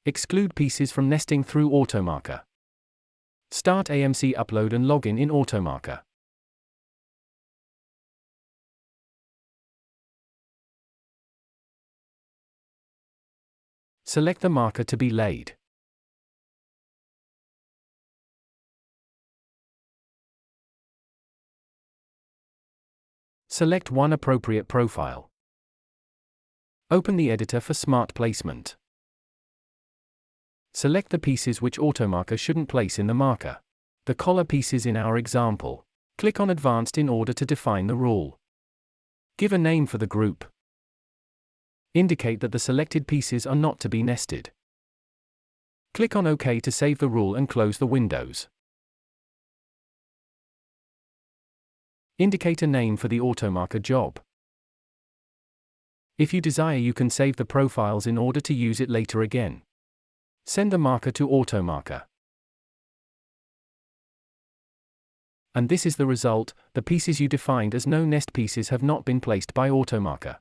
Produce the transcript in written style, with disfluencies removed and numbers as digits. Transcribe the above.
Exclude pieces from nesting through AutoMarker. Start AMC upload and login in AutoMarker. Select the marker to be laid. Select one appropriate profile. Open the editor for smart placement. Select the pieces which AutoMarker shouldn't place in the marker. The collar pieces in our example. Click on Advanced in order to define the rule. Give a name for the group. Indicate that the selected pieces are not to be nested. Click on OK to save the rule and close the windows. Indicate a name for the AutoMarker job. If you desire, you can save the profiles in order to use it later again. Send the marker to AutoMarker. And this is the result: the pieces you defined as no nest pieces have not been placed by AutoMarker.